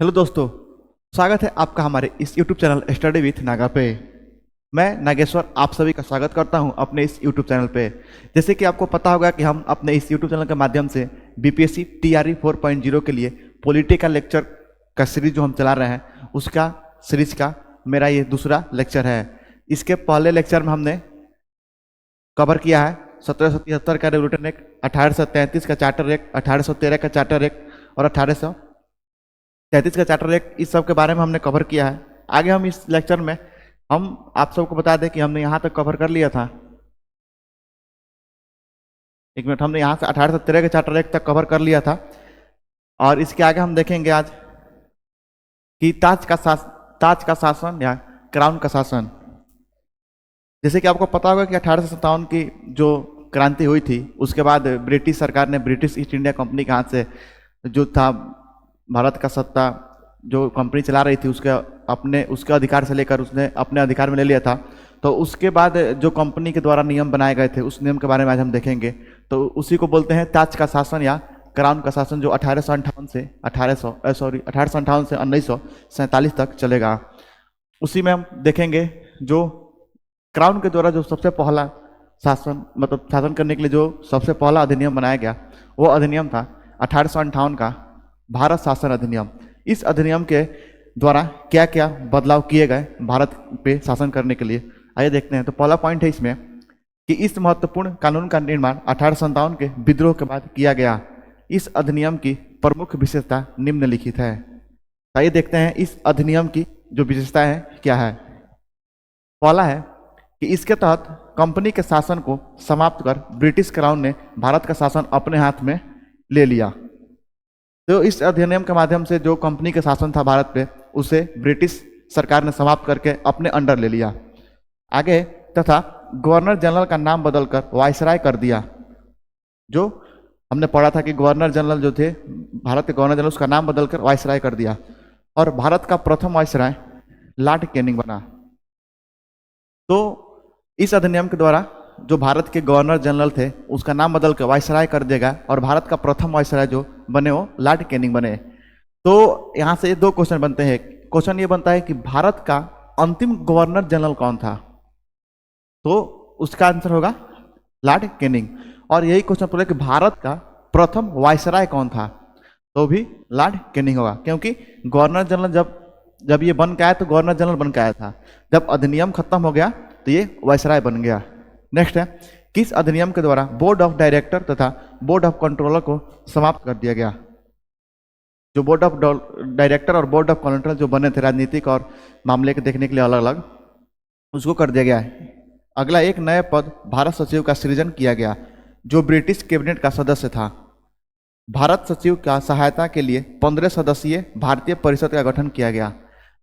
Hello दोस्तों, स्वागत है आपका हमारे इस YouTube channel study with Naga पे। मैं नागेश्वर आप सभी का स्वागत करता हूं अपने इस YouTube चैनल पे। जैसे कि आपको पता होगा कि हम अपने इस YouTube चैनल के माध्यम से बीपीएससी TRE 4.0 के लिए पॉलिटिकल लेक्चर का सीरीज जो हम चला रहे हैं उसका सीरीज का मेरा ये दूसरा लेक्चर है। इसके पहले लेक्चर में हमने कवर किया है 1773 का रेगुलेटर एक्ट, 1833 का चार्टर एक्ट, 1813 का चार्टर एक्ट और 1833 का चार्टर एक्ट। इस सब के बारे में हमने कवर किया है। आगे हम इस लेक्चर में हम आप सबको बता दें कि हमने यहाँ तक कवर कर लिया था। एक मिनट, हमने यहाँ से 1813 के चार्टर एक्ट तक कवर कर लिया था और इसके आगे हम देखेंगे आज कि ताज का शासन या क्राउन का शासन। जैसे कि आपको पता होगा कि 1857 की जो क्रांति हुई थी उसके बाद ब्रिटिश सरकार ने ब्रिटिश ईस्ट इंडिया कंपनी के हाथ से जो था भारत का सत्ता जो कंपनी चला रही थी उसके अधिकार से लेकर उसने अपने अधिकार में ले लिया था। तो उसके बाद जो कंपनी के द्वारा नियम बनाए गए थे उस नियम के बारे में आज हम देखेंगे। तो उसी को बोलते हैं ताज का शासन या क्राउन का शासन, जो 1858 से 1947 तक चलेगा। उसी में हम देखेंगे जो क्राउन के द्वारा जो सबसे पहला शासन करने के लिए जो सबसे पहला अधिनियम बनाया गया वो अधिनियम था 1858 का भारत शासन अधिनियम। इस अधिनियम के द्वारा क्या क्या बदलाव किए गए भारत पे शासन करने के लिए, आइए देखते हैं। तो पहला पॉइंट है इसमें कि इस महत्वपूर्ण कानून का निर्माण 1857 के विद्रोह के बाद किया गया। इस अधिनियम की प्रमुख विशेषता निम्नलिखित है। आइए देखते हैं इस अधिनियम की जो विशेषता है क्या है। पहला है कि इसके तहत कंपनी के शासन को समाप्त कर ब्रिटिश क्राउन ने भारत का शासन अपने हाथ में ले लिया। तो इस अधिनियम के माध्यम से जो कंपनी का शासन था भारत पे उसे ब्रिटिश सरकार ने समाप्त करके अपने अंडर ले लिया। आगे तथा गवर्नर जनरल का नाम बदलकर वायसराय कर दिया। जो हमने पढ़ा था कि गवर्नर जनरल जो थे भारत के गवर्नर जनरल, उसका नाम बदलकर वायसराय कर दिया। और भारत का प्रथम वायसराय लॉर्ड कैनिंग बना। तो इस अधिनियम के द्वारा जो भारत के गवर्नर जनरल थे उसका नाम बदल कर वायसराय कर देगा और भारत का प्रथम वायसराय जो बने वो लॉर्ड कैनिंग बने। तो यहाँ से दो क्वेश्चन बनते हैं। क्वेश्चन ये बनता है कि भारत का अंतिम गवर्नर जनरल कौन था, तो उसका आंसर होगा लॉर्ड कैनिंग। और यही क्वेश्चन पूछा कि भारत का प्रथम वायसराय कौन था, तो भी लॉर्ड कैनिंग होगा, क्योंकि गवर्नर जनरल जब ये बन के आया तो गवर्नर जनरल बन के आया था। जब अधिनियम खत्म हो गया तो ये वायसराय बन गया। नेक्स्ट है किस अधिनियम के द्वारा बोर्ड ऑफ डायरेक्टर तथा बोर्ड ऑफ कंट्रोलर को समाप्त कर दिया गया। जो बोर्ड ऑफ डायरेक्टर और बोर्ड ऑफ कंट्रोलर जो बने थे राजनीतिक और मामले के देखने के लिए अलग अलग, उसको कर दिया गया है। अगला एक नए पद भारत सचिव का सृजन किया गया जो ब्रिटिश कैबिनेट का सदस्य था। भारत सचिव का सहायता के लिए 15 सदस्यीय भारतीय परिषद का गठन किया गया।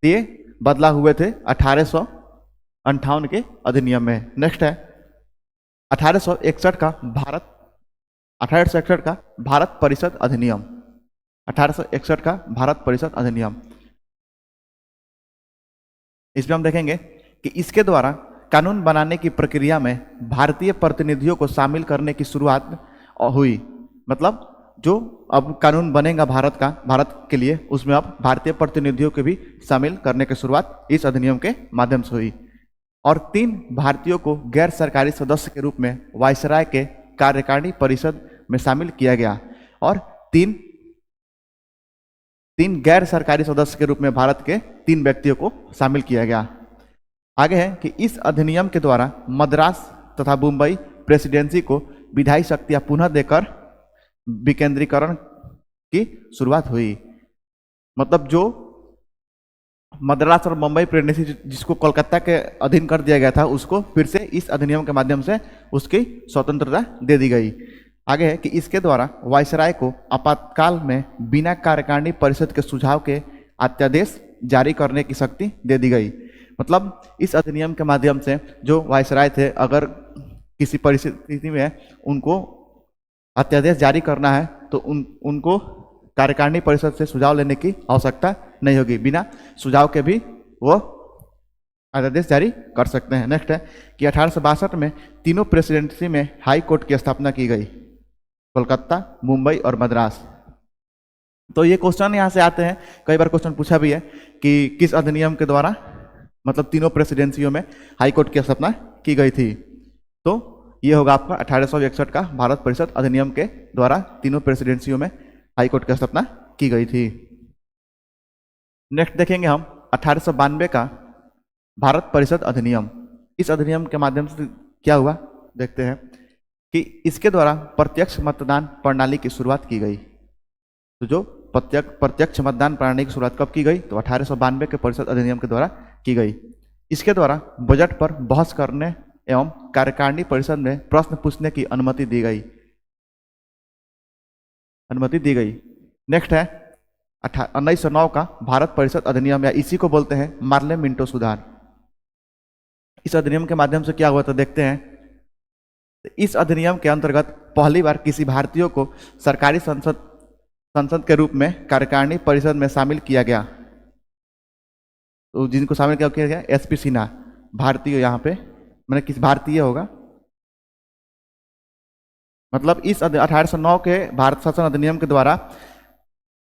ये बदलाव हुए थे 1858 के अधिनियम में। नेक्स्ट है 1861 का भारत परिषद अधिनियम। 1861 का भारत परिषद अधिनियम, इसमें हम देखेंगे कि इसके द्वारा कानून बनाने की प्रक्रिया में भारतीय प्रतिनिधियों को शामिल करने की शुरुआत हुई। मतलब जो अब कानून बनेगा भारत के लिए, उसमें अब भारतीय प्रतिनिधियों को भी शामिल करने की शुरुआत इस अधिनियम के माध्यम से हुई। और 3 भारतीयों को गैर सरकारी सदस्य के रूप में वायसराय के कार्यकारिणी परिषद में शामिल किया गया। और 3 गैर सरकारी सदस्य के रूप में भारत के 3 व्यक्तियों को शामिल किया गया। आगे है कि इस अधिनियम के द्वारा मद्रास तथा मुंबई प्रेसिडेंसी को विधायी शक्तियां पुनः देकर विकेंद्रीकरण की शुरुआत हुई। मतलब जो मद्रास और मुंबई प्रेसिडेंसी जिसको कोलकाता के अधीन कर दिया गया था उसको फिर से इस अधिनियम के माध्यम से उसकी स्वतंत्रता दे दी गई। आगे है कि इसके द्वारा वायसराय को आपातकाल में बिना कार्यकारिणी परिषद के सुझाव के अध्यादेश जारी करने की शक्ति दे दी गई। मतलब इस अधिनियम के माध्यम से जो वायसराय थे अगर किसी परिस्थिति में उनको अध्यादेश जारी करना है तो उनको कार्यकारिणी परिषद से सुझाव लेने की आवश्यकता नहीं होगी, बिना सुझाव के भी वो अध्यादेश जारी कर सकते हैं। नेक्स्ट है कि 1862 में तीनों प्रेसिडेंसी में हाई कोर्ट की स्थापना की गई, कोलकाता, मुंबई और मद्रास। तो ये क्वेश्चन यहाँ से आते हैं, कई बार क्वेश्चन पूछा भी है कि किस अधिनियम के द्वारा मतलब तीनों प्रेसिडेंसियों में हाई कोर्ट की स्थापना की गई थी। तो ये होगा आपका 1861 का भारत परिषद अधिनियम के द्वारा तीनों प्रेसिडेंसियों में हाई कोर्ट की स्थापना की गई थी। नेक्स्ट देखेंगे हम 1892 का भारत परिषद अधिनियम। इस अधिनियम के माध्यम से क्या हुआ देखते हैं कि इसके द्वारा प्रत्यक्ष मतदान प्रणाली की शुरुआत की गई। तो जो प्रत्यक्ष मतदान प्रणाली की शुरुआत कब की गई, तो 1892 के परिषद अधिनियम के द्वारा की गई। इसके द्वारा बजट पर बहस करने एवं कार्यकारिणी परिषद में प्रश्न पूछने की अनुमति दी गई। नेक्स्ट है 1909 का भारत परिषद अधिनियम, या इसी को बोलते हैं मार्ले मिंटो सुधार। इस अधिनियम के माध्यम से क्या हुआ तो देखते हैं। इस अधिनियम के अंतर्गत पहली बार किसी भारतीय को सरकारी संसद के रूप में कार्यकारिणी परिषद में शामिल किया गया। तो जिनको शामिल किया गया एसपी सिन्हा, भारतीय, यहाँ पे मैंने किस भारतीय होगा, मतलब इस 1809 के भारत शासन अधिनियम के द्वारा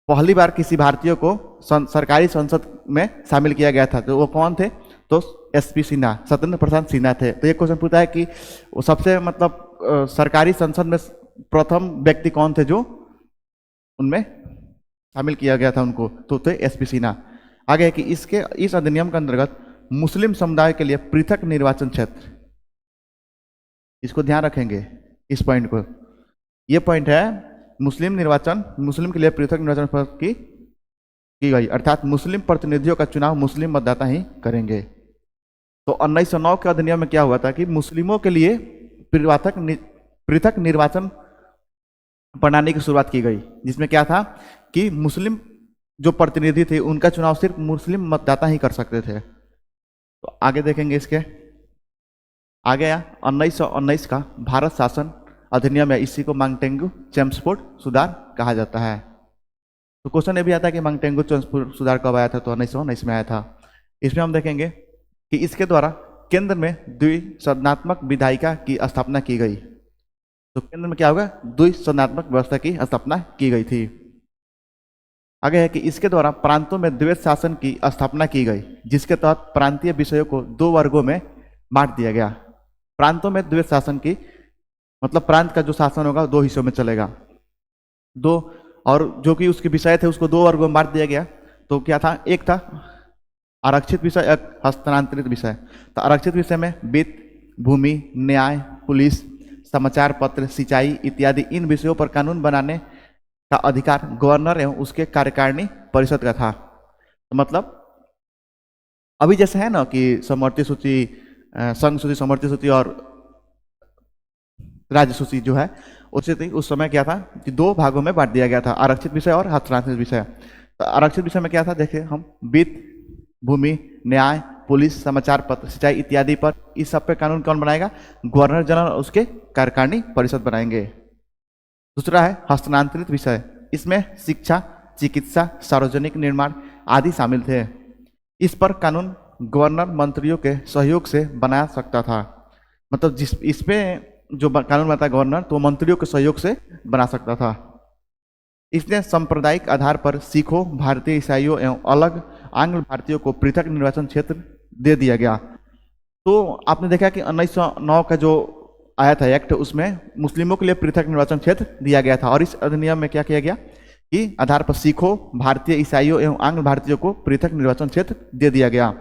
पहली बार किसी भारतीय को सरकारी संसद में शामिल किया गया था। तो वो कौन थे, तो एसपी सिन्हा, सत्येंद्र प्रसाद सिन्हा थे। तो ये क्वेश्चन पूछता है कि वो सबसे मतलब सरकारी संसद में प्रथम व्यक्ति कौन थे जो उनमें शामिल किया गया था उनको, तो थे एसपी सिन्हा। आगे है कि इस अधिनियम के अंतर्गत मुस्लिम समुदाय के लिए पृथक निर्वाचन क्षेत्र, इसको ध्यान रखेंगे इस पॉइंट को, ये पॉइंट है मुस्लिम के लिए पृथक निर्वाचन क्षेत्र की गई, अर्थात मुस्लिम प्रतिनिधियों का चुनाव मुस्लिम मतदाता ही करेंगे। तो 1909 के अधिनियम में क्या हुआ था कि मुस्लिमों के लिए पृथक निर्वाचन प्रणाली की शुरुआत की गई, जिसमें क्या था कि मुस्लिम जो प्रतिनिधि थे उनका चुनाव सिर्फ मुस्लिम मतदाता ही कर सकते थे। तो आगे देखेंगे इसके आगे 1919 का भारत शासन अधिनियम है, इसी को मांगटेंगू चेम्सफोर्ड सुधार कहा जाता है। तो क्वेश्चन ये भी आता है कि मांगटेंगू चेम्सफोर्ड सुधार कब आया था, तो 1919 में आया था। इसमें हम देखेंगे कि इसके द्वारा केंद्र में द्विसदनात्मक विधायिका की स्थापना की गई। तो केंद्र में क्या होगा, द्विसदनात्मक व्यवस्था की स्थापना की गई थी। आगे है कि इसके द्वारा प्रांतों में द्वैत शासन की स्थापना की गई, जिसके तहत प्रांतीय विषयों को 2 वर्गों में बांट दिया गया। प्रांतों में द्वैत शासन की मतलब प्रांत का जो शासन होगा 2 हिस्सों में चलेगा, 2, और जो कि उसके विषय थे उसको 2 वर्गों में बांट दिया गया। तो क्या था, एक था आरक्षित विषय, एक हस्तांतरित विषय। तो आरक्षित विषय में वित्त, भूमि, न्याय, पुलिस, समाचार पत्र, सिंचाई इत्यादि इन विषयों पर कानून बनाने का अधिकार गवर्नर एवं उसके कार्यकारिणी परिषद का था। तो मतलब अभी जैसे है ना कि समवर्ती सूची, संघ सूची, समवर्ती सूची और राज्य सूची जो है, उस समय क्या था कि 2 भागों में बांट दिया गया था, आरक्षित विषय और हस्तांतरित विषय। तो आरक्षित विषय में क्या था, देखिए हम वित्त, भूमि, न्याय, पुलिस, समाचार पत्र, सिंचाई इत्यादि पर इस सब पे कानून कौन बनाएगा, गवर्नर जनरल और उसके कार्यकारिणी परिषद बनाएंगे। दूसरा है हस्तांतरित विषय, इसमें शिक्षा, चिकित्सा, सार्वजनिक निर्माण आदि शामिल थे। इस पर कानून गवर्नर मंत्रियों के सहयोग से बना सकता था। मतलब इसमें जो कानून बनता है गवर्नर, तो मंत्रियों के सहयोग से बना सकता था। इसने सांप्रदायिक आधार पर सिखों, भारतीय ईसाइयों एवं अलग आंग्ल भारतीयों को पृथक निर्वाचन क्षेत्र दे दिया गया। तो आपने देखा कि 1909 का जो आया था एक्ट, उसमें मुस्लिमों के लिए पृथक निर्वाचन क्षेत्र दिया गया था। और इस अधिनियम में क्या किया गया कि आधार पर सिखों, भारतीय ईसाइयों एवं आंग्ल भारतीयों को पृथक निर्वाचन क्षेत्र दे दिया गया।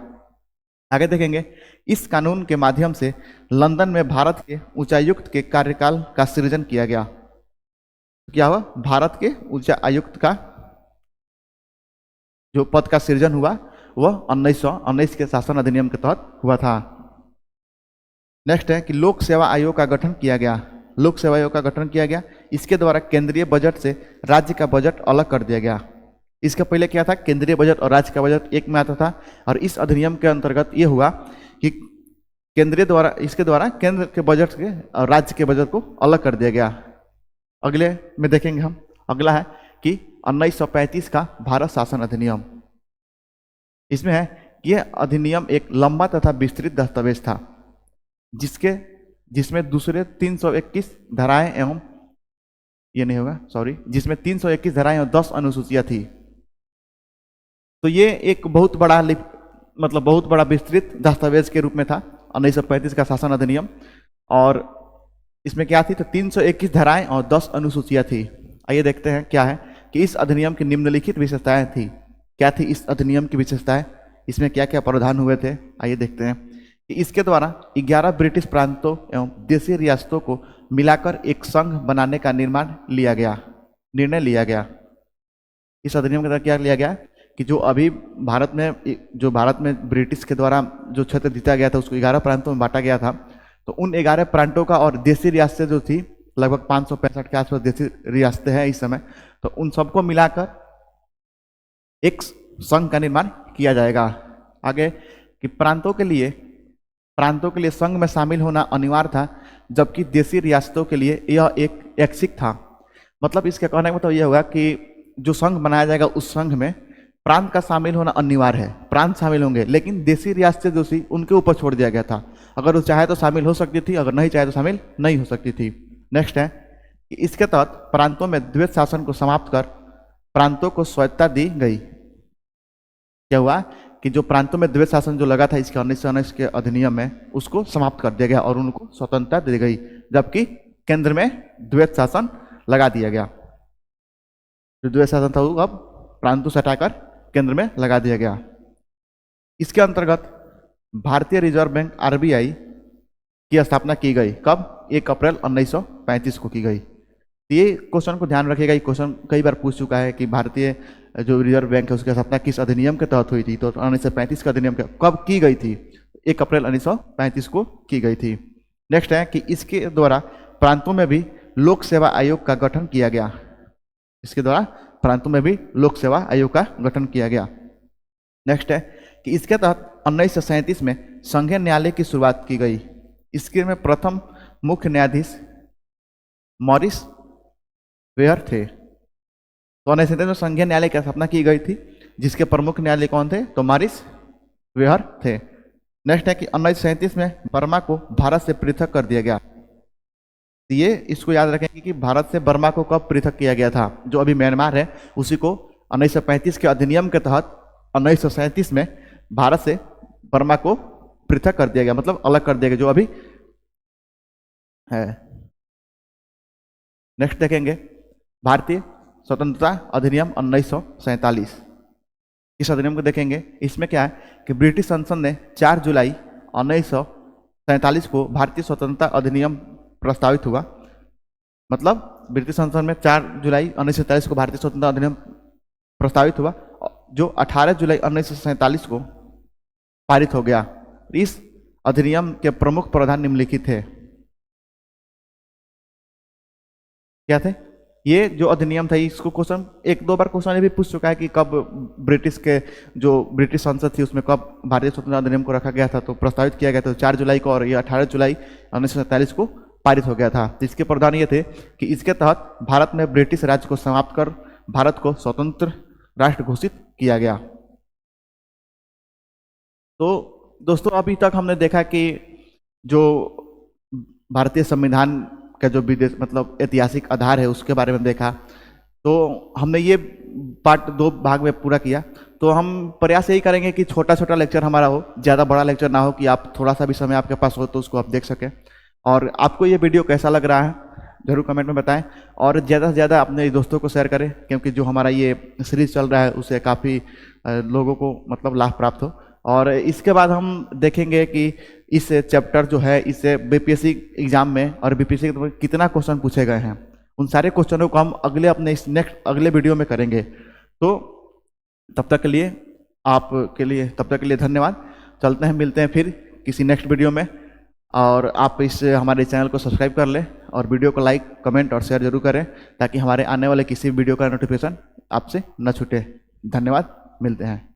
आगे देखेंगे, इस कानून के माध्यम से लंदन में भारत के उच्चायुक्त के कार्यकाल का सृजन किया गया। क्या हुआ, भारत के उच्चायुक्त का जो पद का सृजन हुआ वह 1919 के शासन अधिनियम के तहत हुआ था। नेक्स्ट है कि लोक सेवा आयोग का गठन किया गया। लोक सेवा आयोग का गठन किया गया, इसके द्वारा केंद्रीय बजट से राज्य का बजट अलग कर दिया गया। इसके पहले क्या था, केंद्रीय बजट और राज्य का बजट एक में आता था। और इस अधिनियम के अंतर्गत ये हुआ कि इसके द्वारा केंद्र के बजट के और राज्य के बजट को अलग कर दिया गया। अगले में देखेंगे हम, अगला है कि 1935 का भारत शासन अधिनियम। इसमें है कि यह अधिनियम एक लंबा तथा विस्तृत दस्तावेज था, जिसमें दूसरे 321 धाराएं एवं ये नहीं होगा, सॉरी, जिसमें 321 धाराएं और 10 अनुसूचियां थी। तो ये एक बहुत बड़ा मतलब बहुत बड़ा विस्तृत दस्तावेज के रूप में था 1935 का शासन अधिनियम। और इसमें क्या थी, तो 321 धाराएं और 10 अनुसूचियां थी। आइए देखते हैं क्या है कि इस अधिनियम की निम्नलिखित विशेषताएं थी। क्या थी इस अधिनियम की विशेषताएं, इसमें क्या क्या प्रावधान हुए थे। आइए देखते हैं कि इसके द्वारा 11 ब्रिटिश प्रांतों एवं देशी रियासतों को मिलाकर एक संघ बनाने का निर्णय लिया गया। इस अधिनियम के द्वारा क्या लिया गया कि जो अभी भारत में ब्रिटिश के द्वारा जो क्षेत्र जीता गया था उसको 11 प्रांतों में बांटा गया था। तो उन 11 प्रांतों का और देशी रियासतें जो थी लगभग 565 के आसपास देशी रियासतें हैं इस समय, तो उन सबको मिलाकर एक संघ का निर्माण किया जाएगा। आगे कि प्रांतों के लिए संघ में शामिल होना अनिवार्य था, जबकि देशी रियासतों के लिए यह एक ऐच्छिक था। मतलब इसके कहने का मतलब यह होगा कि जो संघ बनाया जाएगा उस संघ में प्रांत का शामिल होना अनिवार्य है, प्रांत शामिल होंगे, लेकिन देशी रियासतें जो थी उनके ऊपर छोड़ दिया गया था। अगर वो चाहे तो शामिल हो सकती थी, अगर नहीं चाहे तो शामिल नहीं हो सकती थी। नेक्स्ट है कि इसके तहत प्रांतों में द्वैत शासन को समाप्त कर प्रांतों को स्वायत्तता दी गई। क्या हुआ कि जो प्रांतों में द्वैत शासन जो लगा था इसके 1919 के अधिनियम में, उसको समाप्त कर दिया गया और उनको स्वतंत्रता दी गई, जबकि केंद्र में द्वैत शासन लगा दिया गया। जो द्वैत शासन था वो अब प्रांतों से हटाकर केंद्र में लगा दिया गया। इसके अंतर्गत भारतीय रिजर्व बैंक RBI की स्थापना की गई। कब? 1 अप्रैल 1935 को की गई। ये क्वेश्चन को ध्यान रखिएगा, ये क्वेश्चन कई बार पूछ चुका है कि भारतीय जो रिजर्व बैंक है उसकी स्थापना किस अधिनियम के तहत हुई थी। तो 1935 का अधिनियम कब की गई थी? 1 अप्रैल 1935 को की गई थी। नेक्स्ट है कि इसके द्वारा प्रांतों में भी लोक सेवा आयोग का गठन किया गया। इसके द्वारा प्रांतों में भी लोक सेवा आयोग का गठन किया गया। नेक्स्ट है कि इसके तहत 1937 में संघीय न्यायालय की शुरुआत की गई। इसके में प्रथम मुख्य न्यायाधीश मॉरिस वेयर थे। तो 1937 में संघीय न्यायालय की स्थापना की गई थी, जिसके प्रमुख न्यायालय कौन थे? तो मॉरिस वेयर थे। नेक्स्ट है कि 1937 में बर्मा को भारत से पृथक कर दिया गया। ये इसको याद रखेंगे कि भारत से बर्मा को कब पृथक किया गया था। जो अभी म्यांमार है उसी को 1935 के अधिनियम के तहत 1937 में भारत से बर्मा को पृथक कर दिया गया, मतलब अलग कर दिया गया जो अभी है। नेक्स्ट देखेंगे भारतीय स्वतंत्रता अधिनियम 1947। इस अधिनियम को देखेंगे। इसमें क्या है कि ब्रिटिश संसद ने 4 जुलाई 1947 को भारतीय स्वतंत्रता अधिनियम प्रस्तावित हुआ। मतलब ब्रिटिश संसद में 4 जुलाई 1947 को भारतीय स्वतंत्रता अधिनियम प्रस्तावित हुआ, जो 18 जुलाई 1947 को पारित हो गया। इस अधिनियम के प्रमुख प्रावधान निम्नलिखित थे। क्या थे? ये जो अधिनियम था इसको क्वेश्चन 1-2 बार क्वेश्चन भी पूछ चुका है कि कब ब्रिटिश संसद थी उसमें कब भारतीय स्वतंत्रता अधिनियम को रखा गया था। तो प्रस्तावित किया गया था 4 जुलाई को, और ये 18 जुलाई 1947 को पारित हो गया था। तो इसके प्रावधान ये थे कि इसके तहत भारत में ब्रिटिश राज को समाप्त कर भारत को स्वतंत्र राष्ट्र घोषित किया गया। तो दोस्तों अभी तक हमने देखा कि जो भारतीय संविधान का जो विदेश मतलब ऐतिहासिक आधार है उसके बारे में देखा। तो हमने ये पार्ट 2 भाग में पूरा किया। तो हम प्रयास यही करेंगे कि छोटा छोटा लेक्चर हमारा हो, ज़्यादा बड़ा लेक्चर ना हो, कि आप थोड़ा सा भी समय आपके पास हो तो उसको आप देख सकें। और आपको ये वीडियो कैसा लग रहा है जरूर कमेंट में बताएं, और ज़्यादा से ज़्यादा अपने दोस्तों को शेयर करें, क्योंकि जो हमारा ये सीरीज चल रहा है उससे काफ़ी लोगों को मतलब लाभ प्राप्त हो। और इसके बाद हम देखेंगे कि इस चैप्टर जो है इससे बीपीएससी एग्जाम में और बीपीएससी में कितना क्वेश्चन पूछे गए हैं, उन सारे क्वेश्चनों को हम अगले वीडियो में करेंगे। तो तब तक के लिए धन्यवाद। चलते हैं, मिलते हैं फिर किसी नेक्स्ट वीडियो में। और आप हमारे चैनल को सब्सक्राइब कर लें और वीडियो को लाइक, कमेंट और शेयर जरूर करें, ताकि हमारे आने वाले किसी वीडियो का नोटिफिकेशन आपसे न छूटे। धन्यवाद, मिलते हैं।